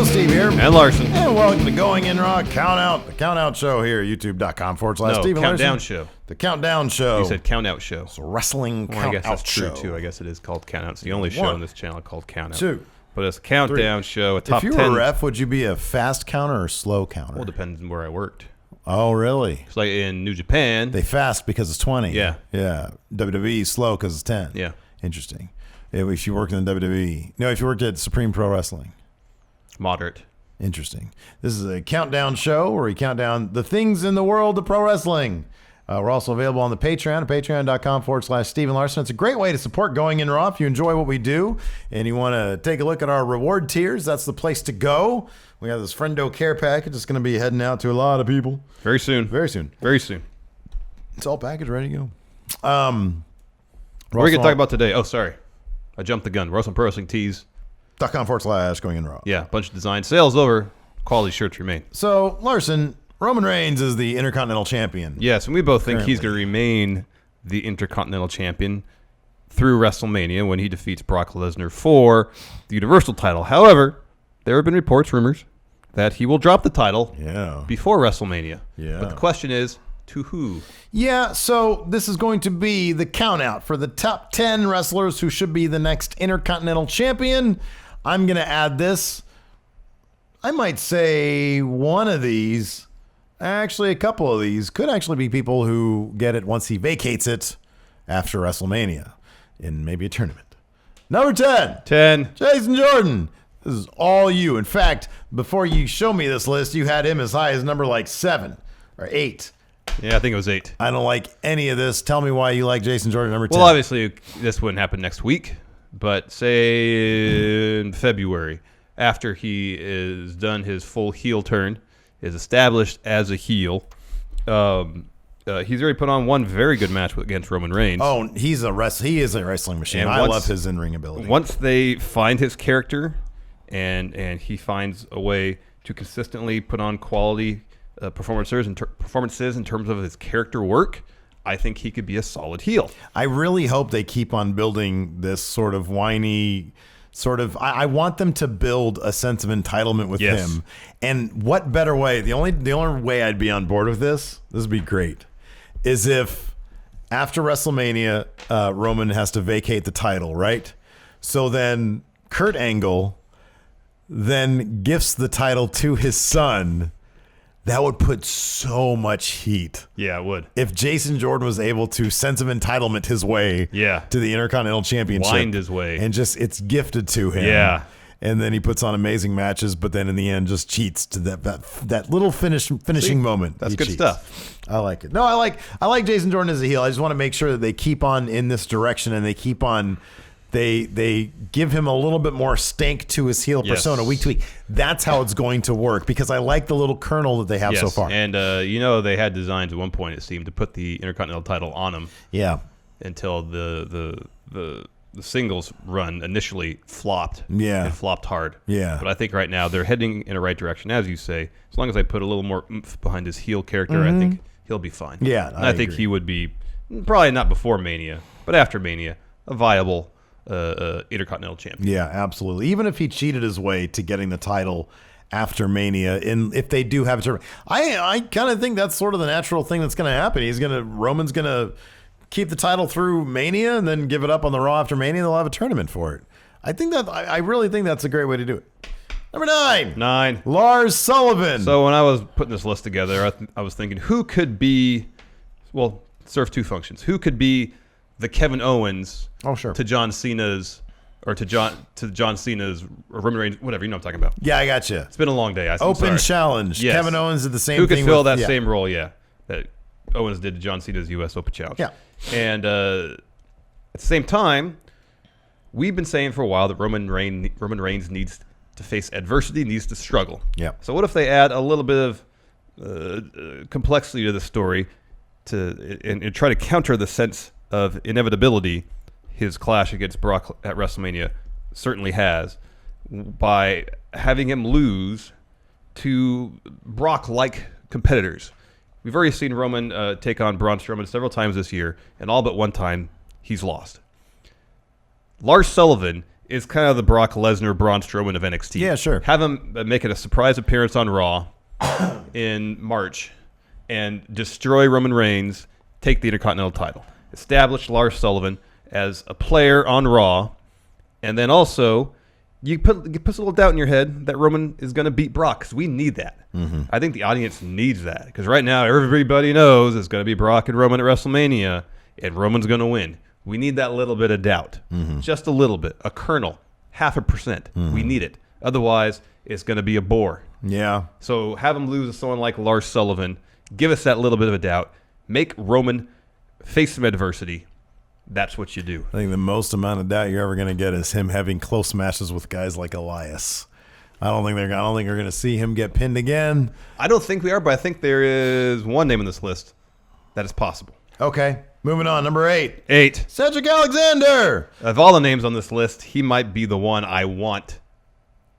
Hello, Steve here. And Larson. And welcome to Going In Raw Countout, the Countout Show here, youtube.com/Steve Countdown Larson. Show. The Countdown Show. You said Countout Show. It's a wrestling Well, I guess Countout that's show. true, too. I guess it is called Countout. It's the only show on this channel called Countout. 2. But it's a countdown show, a top 10. If you were a ref, would you be a fast counter or slow counter? Well, it depends on where I worked. Oh, really? It's like in New Japan. They fast because it's 20. Yeah. Yeah. WWE slow because it's 10. Yeah. Interesting. If you worked in the WWE. No, if you worked at Supreme Pro Wrestling. Moderate. Interesting. This is a countdown show where we count down the things in the world of pro wrestling. We're also available on the Patreon at patreon.com/Steven Larson. It's a great way to support Going In Raw. If you enjoy what we do and you want to take a look at our reward tiers, that's the place to go. We have this Friendo Care package. It's going to be heading out to a lot of people. Very soon. Very soon. Very soon. It's all packaged, ready to go. What are we going to talk about today? Oh, sorry. I jumped the gun. We're also on Pro Wrestling Tees. .com/Going In Raw. Yeah, a bunch of design. Sales over. Quality shirts remain. So, Larson, Roman Reigns is the Intercontinental Champion. Yes, and we both think Currently. he's going to remain the Intercontinental Champion through WrestleMania when he defeats Brock Lesnar for the Universal title. However, there have been reports, rumors, that he will drop the title before WrestleMania. Yeah. But the question is, to who? Yeah, so this is going to be the countout for the top 10 wrestlers who should be the next Intercontinental Champion. I'm going to add this. I might say one of these, actually a couple of these, could actually be people who get it once he vacates it after WrestleMania in maybe a tournament. Number 10. Jason Jordan. This is all you. In fact, before you show me this list, you had him as high as number like 7 or 8. Yeah, I think it was 8. I don't like any of this. Tell me why you like Jason Jordan number 10. Well, obviously, this wouldn't happen next week, but say in February, after he is done his full heel turn, is established as a heel, he's already put on one very good match against Roman Reigns. Oh, he is a wrestling machine. And I love his in-ring ability. Once they find his character and he finds a way to consistently put on quality performances in terms of his character work, I think he could be a solid heel. I really hope they keep on building this sort of whiny I want them to build a sense of entitlement with him. And what better way? The only way I'd be on board with this would be great, is if after WrestleMania, Roman has to vacate the title, right? So then Kurt Angle then gifts the title to his son. That would put so much heat. Yeah, it would. If Jason Jordan was able to sense of entitlement his way to the Intercontinental Championship. Wind his way. And just it's gifted to him. Yeah. And then he puts on amazing matches, but then in the end just cheats to that little finishing moment. That's good stuff. I like it. No, I like Jason Jordan as a heel. I just want to make sure that they keep on in this direction and they keep on They give him a little bit more stank to his heel persona week to week. That's how it's going to work because I like the little kernel that they have so far. And they had designs at one point, it seemed, to put the Intercontinental title on him. Yeah. Until the singles run initially flopped. Yeah. It flopped hard. Yeah. But I think right now they're heading in the right direction, as you say. As long as I put a little more oomph behind his heel character, I think he'll be fine. Yeah, and I think agree. he would be, probably not before Mania, but after Mania, a viable Intercontinental champion. Yeah, absolutely. Even if he cheated his way to getting the title after Mania, if they do have a tournament, I kind of think that's sort of the natural thing that's going to happen. Roman's going to keep the title through Mania and then give it up on the Raw after Mania. They'll have a tournament for it. I really think that's a great way to do it. Number 9. Lars Sullivan. So when I was putting this list together, I was thinking who could be, serve two functions. Who could be the Kevin Owens to John Cena's, or to John Cena's, or Roman Reigns, whatever, you know what I'm talking about. Yeah, I got you. It's been a long day. Open challenge. Yes. Kevin Owens did the same thing. Who could fill that same role, that Owens did to John Cena's U.S. Open Challenge. Yeah. And at the same time, we've been saying for a while that Roman Reigns needs to face adversity, needs to struggle. Yeah. So what if they add a little bit of complexity to the story and try to counter the sense of inevitability his clash against Brock at WrestleMania certainly has, by having him lose to Brock-like competitors. We've already seen Roman take on Braun Strowman several times this year, and all but one time he's lost. Lars Sullivan is kind of the Brock Lesnar, Braun Strowman of NXT. Yeah, sure. Have him make it a surprise appearance on Raw in March and destroy Roman Reigns, take the Intercontinental title. Establish Lars Sullivan as a player on Raw, and then also you put a little doubt in your head that Roman is going to beat Brock, because we need that. I think the audience needs that, because right now everybody knows it's going to be Brock and Roman at WrestleMania, and Roman's going to win. We need that little bit of doubt, just a little bit, a kernel, 0.5%. We need it. Otherwise, it's going to be a bore. Yeah. So have him lose to someone like Lars Sullivan. Give us that little bit of a doubt. Make Roman face some adversity. That's what you do. I think the most amount of doubt you're ever going to get is him having close matches with guys like Elias. I don't think you're going to see him get pinned again. I don't think we are, but I think there is one name on this list that is possible. Okay. Moving on. Number 8. 8. Cedric Alexander. Of all the names on this list, he might be the one I want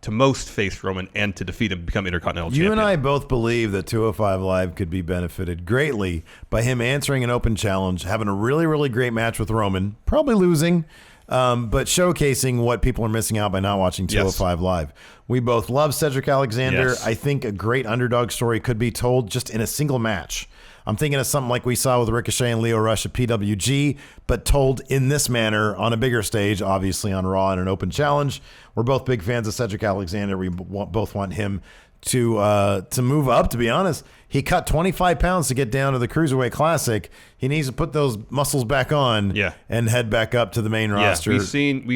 to most face Roman and to defeat him and become Intercontinental Champion. You and I both believe that 205 Live could be benefited greatly by him answering an open challenge, having a really, really great match with Roman, probably losing, but showcasing what people are missing out by not watching 205 Live. We both love Cedric Alexander. Yes. I think a great underdog story could be told just in a single match. I'm thinking of something like we saw with Ricochet and Lio Rush at PWG, but told in this manner on a bigger stage, obviously on Raw in an open challenge. We're both big fans of Cedric Alexander. We both want him to move up, to be honest. He cut 25 pounds to get down to the Cruiserweight Classic. He needs to put those muscles back on and head back up to the main roster. We've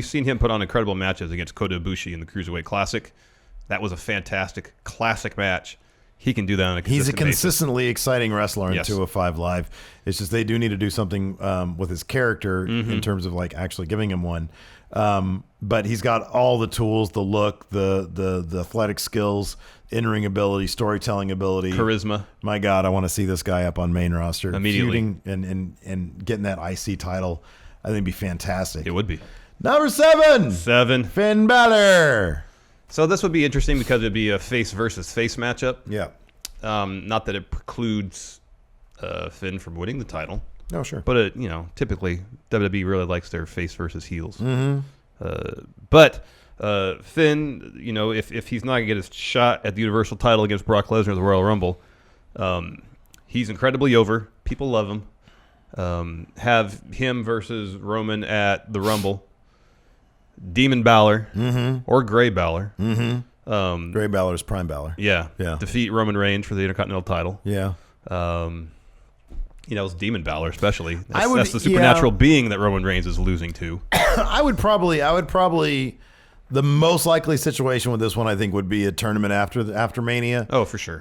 seen him put on incredible matches against Kota Ibushi in the Cruiserweight Classic. That was a fantastic classic match. He can do that on a consistent He's a basis. consistently exciting wrestler in 205 Live. It's just they do need to do something with his character in terms of like actually giving him one. But he's got all the tools, the look, the athletic skills, in-ring ability, storytelling ability, charisma. My God, I want to see this guy up on main roster Immediately. Feuding and getting that IC title. I think it'd be fantastic. It would be. Number 7. 7. Finn Balor. So this would be interesting because it'd be a face versus face matchup. Yeah. Not that it precludes Finn from winning the title. Oh, sure. But typically WWE really likes their face versus heels. But Finn, if he's not gonna get his shot at the Universal title against Brock Lesnar at the Royal Rumble, he's incredibly over. People love him. Have him versus Roman at the Rumble. Demon Balor or Gray Balor. Gray Balor is Prime Balor. Yeah. Defeat Roman Reigns for the Intercontinental title. Yeah. It's Demon Balor especially. That's the supernatural being that Roman Reigns is losing to. I would probably the most likely situation with this one I think would be a tournament after Mania. Oh, for sure.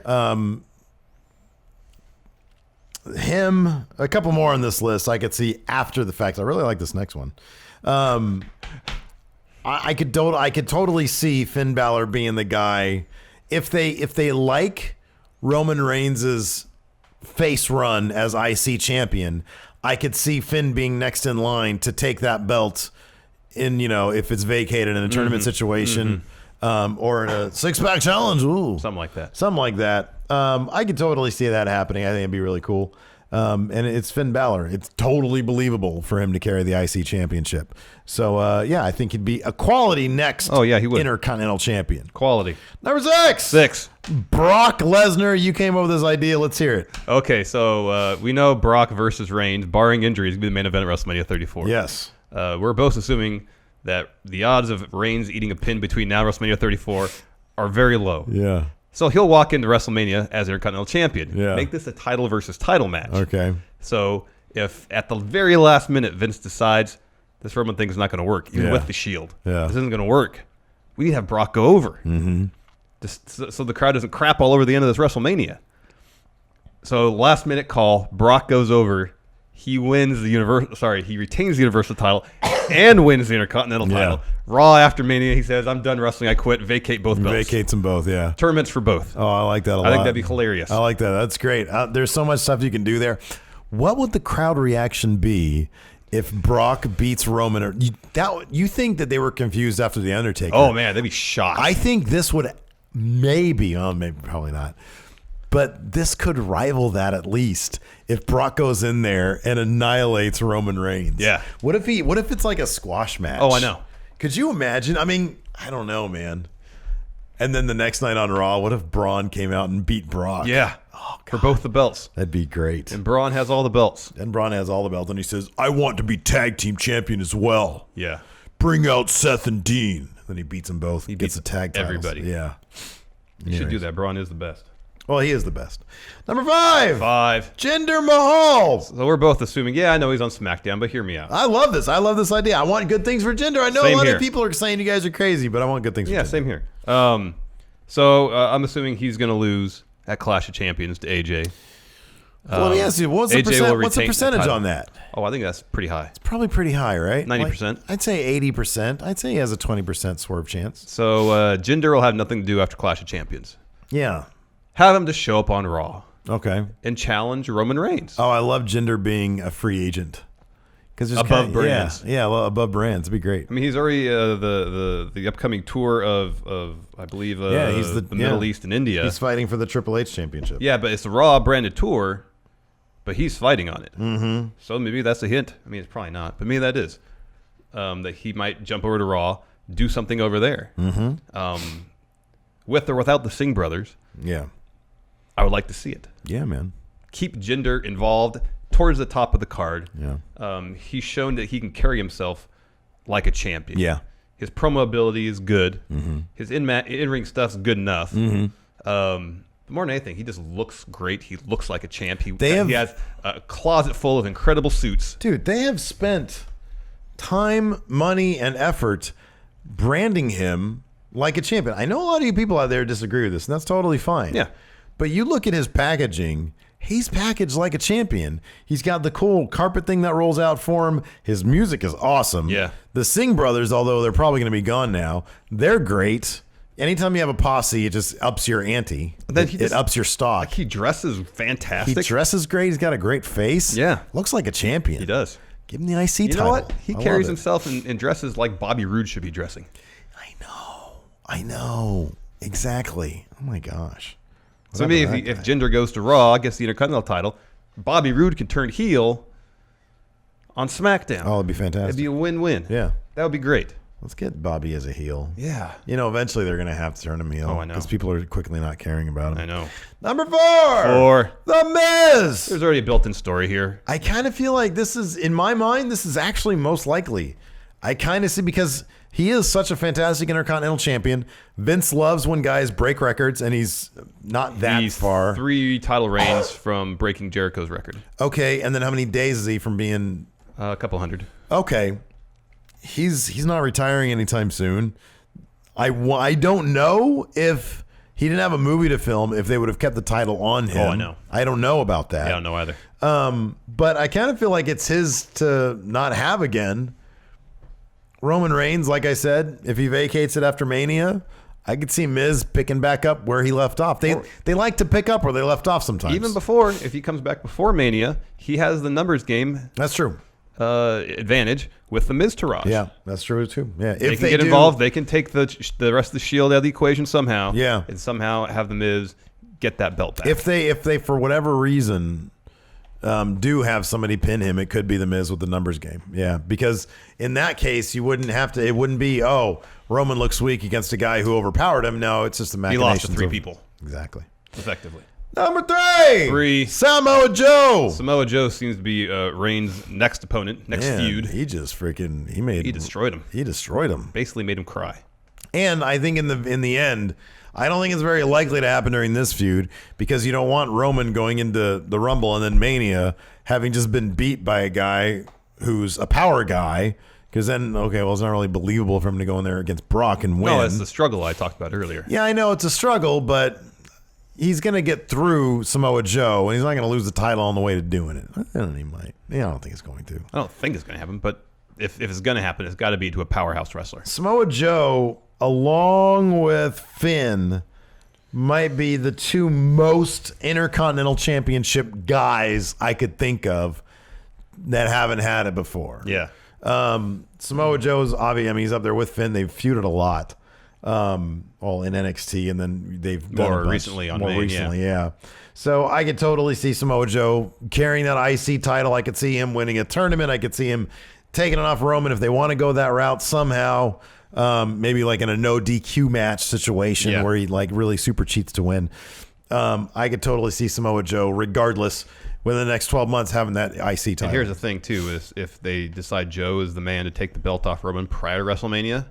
Him, a couple more on this list I could see after the fact. I really like this next one. I could totally see Finn Balor being the guy if they like Roman Reigns' face run as IC champion. I could see Finn being next in line to take that belt in, if it's vacated in a tournament situation or in a 6-pack challenge. Ooh, something like that. I could totally see that happening. I think it'd be really cool. And it's Finn Balor. It's totally believable for him to carry the IC championship. So, I think he'd be a quality next he would. Intercontinental champion. Quality. Number 6. 6. Brock Lesnar. You came up with this idea. Let's hear it. Okay, so we know Brock versus Reigns, barring injuries, going to be the main event at WrestleMania 34. Yes. We're both assuming that the odds of Reigns eating a pin between now and WrestleMania 34 are very low. Yeah. So he'll walk into WrestleMania as Intercontinental Champion. Yeah. Make this a title versus title match. Okay. So if at the very last minute Vince decides this Roman thing is not going to work, even with the Shield, this isn't going to work, we need to have Brock go over. Just so the crowd doesn't crap all over the end of this WrestleMania. So last minute call, Brock goes over. He wins the he retains the Universal title and wins the Intercontinental title. Raw after Mania, he says, "I'm done wrestling. I quit. Vacate both belts." Vacates them both. Yeah. Tournaments for both. Oh, I like that a lot. I think that'd be hilarious. I like that. That's great. There's so much stuff you can do there. What would the crowd reaction be if Brock beats Roman? You think that they were confused after the Undertaker? Oh man, they'd be shocked. I think this would maybe probably not. But this could rival that at least if Brock goes in there and annihilates Roman Reigns. Yeah. What if it's like a squash match? Oh, I know. Could you imagine? I mean, I don't know, man. And then the next night on Raw, what if Braun came out and beat Brock? Yeah. Oh, for both the belts. That'd be great. And Braun has all the belts. And Braun has all the belts, and he says, I want to be tag team champion as well. Yeah. Bring out Seth and Dean. Then he beats them both. He gets the tag titles. Everybody. Yeah. You should do that. Braun is the best. Well, he is the best. Number 5. 5. Jinder Mahal. So we're both assuming, yeah, I know he's on SmackDown, but hear me out. I love this. I love this idea. I want good things for Jinder. I know Same a lot here. of people are saying you guys are crazy, but I want good things for Jinder. Yeah, same here. So I'm assuming he's going to lose at Clash of Champions to AJ. Well, let me ask you, what's the percentage on that? Oh, I think that's pretty high. It's probably pretty high, right? 90%. I'd say 80%. I'd say he has a 20% swerve chance. So Jinder will have nothing to do after Clash of Champions. Yeah. Have him to show up on Raw. Okay. And challenge Roman Reigns. Oh, I love Jinder being a free agent. Because above brands. Yeah, well, above brands. It'd be great. I mean, he's already the upcoming tour of I believe he's the Middle East and India. He's fighting for the Triple H championship. Yeah, but it's the Raw branded tour, but he's fighting on it. Mm-hmm. So maybe that's a hint. I mean, it's probably not, but maybe that is. That he might jump over to Raw, do something over there. Mm-hmm. With or without the Singh brothers. Yeah. I would like to see it. Yeah, man. Keep Jinder involved towards the top of the card. Yeah. He's shown that he can carry himself like a champion. Yeah. His promo ability is good. Mm-hmm. His in-ring stuff's good enough. Mm-hmm. More than anything, he just looks great. He looks like a champ. He has a closet full of incredible suits. Dude, they have spent time, money, and effort branding him like a champion. I know a lot of you people out there disagree with this, and that's totally fine. Yeah. But you look at his packaging, he's packaged like a champion. He's got the cool carpet thing that rolls out for him. His music is awesome. Yeah. The Singh brothers, although they're probably going to be gone now, they're great. Anytime you have a posse, it just ups your ante. Then it ups your stock. Like he dresses fantastic. He dresses great. He's got a great face. Yeah. Looks like a champion. He does. Give him the IC title. You know what? He I carries love it. himself and dresses like Bobby Roode should be dressing. I know. Exactly. Oh, my gosh. So maybe if Jinder goes to Raw, gets the Intercontinental title, Bobby Roode can turn heel on SmackDown. Oh, it'd be fantastic. It'd be a win-win. Yeah. That would be great. Let's get Bobby as a heel. Yeah. You know, eventually they're going to have to turn him heel. Oh, I know. Because people are quickly not caring about him. I know. Number 4. The Miz. There's already a built-in story here. I kind of feel like this is, in my mind, this is actually most likely. I kind of see, because he is such a fantastic Intercontinental champion. Vince loves when guys break records, and he's not that far. 3 title reigns from breaking Jericho's record. Okay, and then how many days is he from being... A couple hundred. Okay. He's not retiring anytime soon. I don't know if he didn't have a movie to film, if they would have kept the title on him. Oh, I know. I don't know about that. Yeah, I don't know either. But I kind of feel like it's his to not have again. Roman Reigns, like I said, if he vacates it after Mania, I could see Miz picking back up where he left off. They like to pick up where they left off sometimes. Even before, if he comes back before Mania, he has the numbers game. That's true. Advantage with the Miztourage. Yeah, that's true too. Yeah, if they can get involved, they can take the rest of the Shield out of the equation somehow. Yeah, and somehow have the Miz get that belt back. If they for whatever reason do have somebody pin him, it could be the Miz with the numbers game. Yeah, because in that case, you wouldn't have to. It wouldn't be Roman looks weak against a guy who overpowered him. No, it's just the machinations. He lost to 3 people. Exactly. Effectively. Number 3. Samoa Joe. Samoa Joe seems to be Reigns' next opponent, next feud. He just he destroyed him. He destroyed him. Basically made him cry. And I think in the end, I don't think it's very likely to happen during this feud, because you don't want Roman going into the Rumble and then Mania having just been beat by a guy who's a power guy. Because then, it's not really believable for him to go in there against Brock and win. No, it's the struggle I talked about earlier. Yeah, I know it's a struggle, but he's going to get through Samoa Joe, and he's not going to lose the title on the way to doing it. I don't think he might. Yeah, I don't think it's going to. I don't think it's going to happen, but if it's going to happen, it's got to be to a powerhouse wrestler. Samoa Joe, along with Finn, might be the 2 most Intercontinental Championship guys I could think of that haven't had it before. Yeah. Samoa Joe's obvious. I mean, he's up there with Finn. They've feuded a lot. In NXT, and then they've done more recently on Main, yeah. So I could totally see Samoa Joe carrying that IC title. I could see him winning a tournament. I could see him taking it off Roman if they want to go that route somehow. Maybe like in a no DQ match situation where he like really super cheats to win. I could totally see Samoa Joe, regardless, within the next 12 months having that IC title. And here's the thing too: is if they decide Joe is the man to take the belt off Roman prior to WrestleMania,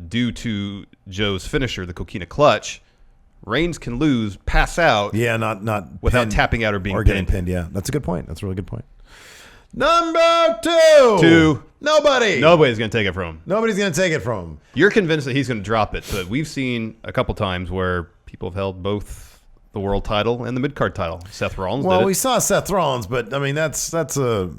due to Joe's finisher, the Coquina Clutch, Reigns can lose, pass out, not without pinned tapping out or being getting pinned. Yeah, that's a good point. That's a really good point. Number two. Nobody's going to take it from him. Nobody's going to take it from him. You're convinced that he's going to drop it, but we've seen a couple times where people have held both the world title and the mid-card title. Seth Rollins did it. We saw Seth Rollins, but I mean that's a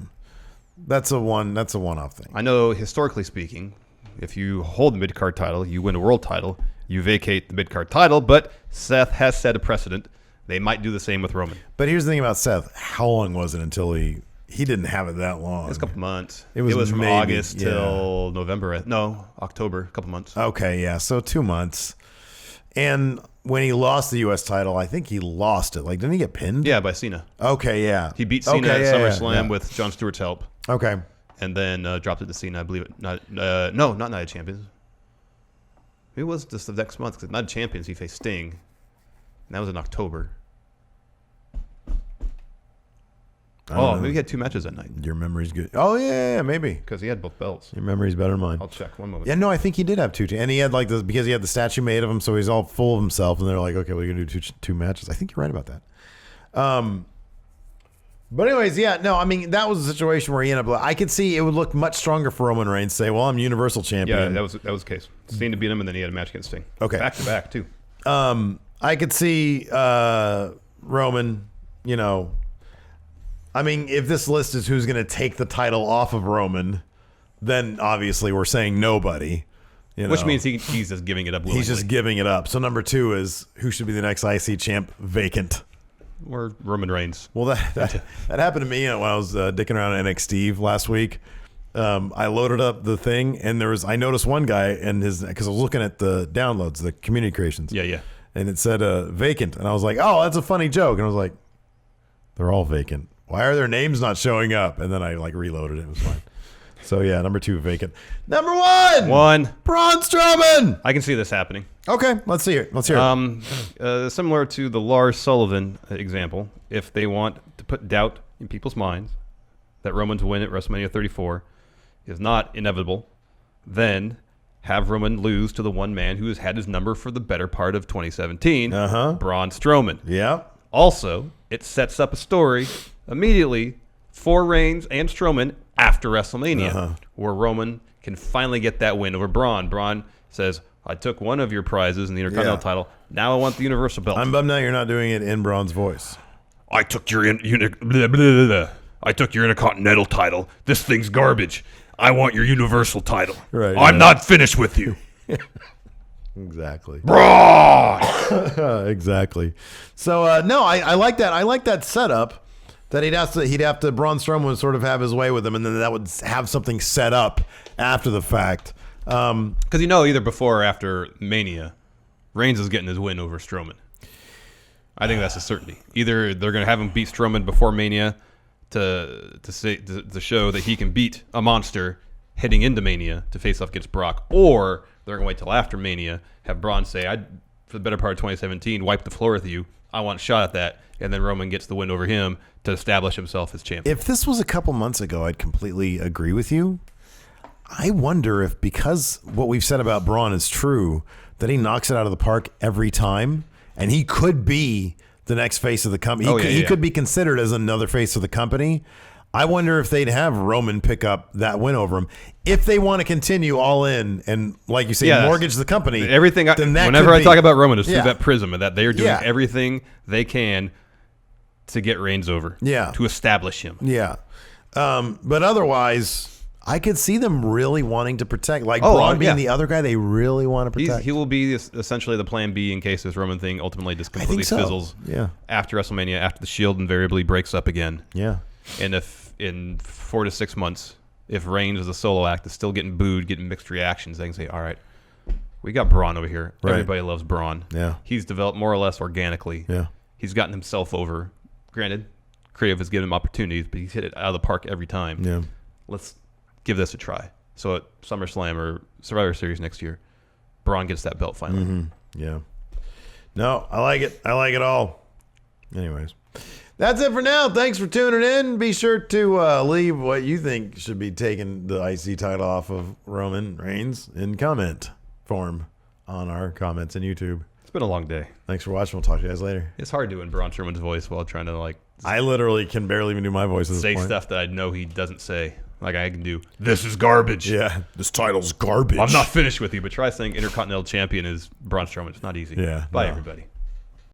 one-off thing. I know historically speaking, if you hold the mid-card title, you win a world title, you vacate the mid-card title, but Seth has set a precedent. They might do the same with Roman. But here's the thing about Seth. How long was it until he didn't have it that long? It was a couple months. It was from maybe, August till November. No, October, a couple months. Okay, yeah. So 2 months. And when he lost the U.S. title, I think he lost it. Like, didn't he get pinned? Yeah, by Cena. Okay, yeah. He beat Cena at SummerSlam with Jon Stewart's help. Okay. And then dropped it to Cena, I believe it. Not Night of Champions. It was just the next month, because Night of Champions, he faced Sting. And that was in October. Maybe he had 2 matches that night. Your memory's good. Oh, yeah, maybe. Because he had both belts. Your memory's better than mine. I'll check one moment. Yeah, no, I think he did have 2. And he had like this because he had the statue made of him, so he's all full of himself. And they're like, okay, we're going to do two matches. I think you're right about that. But anyways, yeah, no, I mean, that was a situation where he ended up, I could see it would look much stronger for Roman Reigns to say, well, I'm Universal Champion. Yeah, that was the case. Sting to beat him, and then he had a match against Sting. Okay. Back to back, too. I could see Roman, I mean, if this list is who's going to take the title off of Roman, then obviously we're saying nobody. Which means he's just giving it up willingly. He's just giving it up. So number 2 is who should be the next IC champ vacant? Or Roman Reigns. Well, that happened to me when I was dicking around at NXT last week. I loaded up the thing, and I noticed one guy and because I was looking at the downloads, the community creations. Yeah. And it said vacant, and I was like, oh, that's a funny joke. And I was like, they're all vacant. Why are their names not showing up? And then I reloaded it. It was fine. So yeah, number 2 vacant. Number 1, Braun Strowman. I can see this happening. Okay, let's hear it. Similar to the Lars Sullivan example, if they want to put doubt in people's minds that Roman to win at WrestleMania 34 is not inevitable, then have Roman lose to the one man who has had his number for the better part of 2017, Braun Strowman. Yeah. Also, it sets up a story immediately for Reigns and Strowman after WrestleMania, where Roman can finally get that win over Braun. Braun says, I took one of your prizes in the Intercontinental title. Now I want the Universal belt. I'm bummed out you're not doing it in Braun's voice. I took your I took your Intercontinental title. This thing's garbage. I want your Universal title. Right. I'm not finished with you. Exactly. Braun! Exactly. So no, I like that. I like that setup. That he'd have to Braun Strowman would sort of have his way with him, and then that would have something set up after the fact. Because either before or after Mania, Reigns is getting his win over Strowman. I think that's a certainty. Either they're going to have him beat Strowman before Mania to show that he can beat a monster heading into Mania to face off against Brock, or they're going to wait till after Mania, have Braun say, for the better part of 2017, wipe the floor with you. I want a shot at that. And then Roman gets the win over him to establish himself as champion. If this was a couple months ago, I'd completely agree with you. I wonder if, because what we've said about Braun is true, that he knocks it out of the park every time, and he could be the next face of the company. He could be considered as another face of the company. I wonder if they'd have Roman pick up that win over him if they want to continue all in and, like you say, mortgage the company. Everything. Whenever I talk about Roman, it's through that prism of that they are doing everything they can to get Reigns over. Yeah. To establish him. Yeah. But otherwise, I could see them really wanting to protect, like Braun being the other guy they really want to protect. He will be essentially the plan B in case this Roman thing ultimately just completely fizzles. Yeah. After WrestleMania, after the Shield invariably breaks up again. Yeah. And if in 4 to 6 months, if Reigns as a solo act is still getting booed, getting mixed reactions, they can say, all right, we got Braun over here. Right. Everybody loves Braun. Yeah. He's developed more or less organically. Yeah. He's gotten himself over. Granted, creative has given him opportunities, but he's hit it out of the park every time. Yeah. let's give this a try. So at SummerSlam or Survivor Series next year, Braun gets that belt finally. Yeah. No, I like it. I like it all. Anyways, that's it for now. Thanks for tuning in. Be sure to leave what you think should be taking the IC title off of Roman Reigns in comment form on our comments in YouTube. It's been a long day. Thanks for watching. We'll talk to you guys later. It's hard doing Braun Strowman's voice while trying to I literally can barely even do my voice at this say point. stuff that I know he doesn't say. Like I can do, this is garbage. Yeah, this title's garbage. I'm not finished with you, but try saying Intercontinental Champion is Braun Strowman. It's not easy. Yeah. Bye, no. everybody.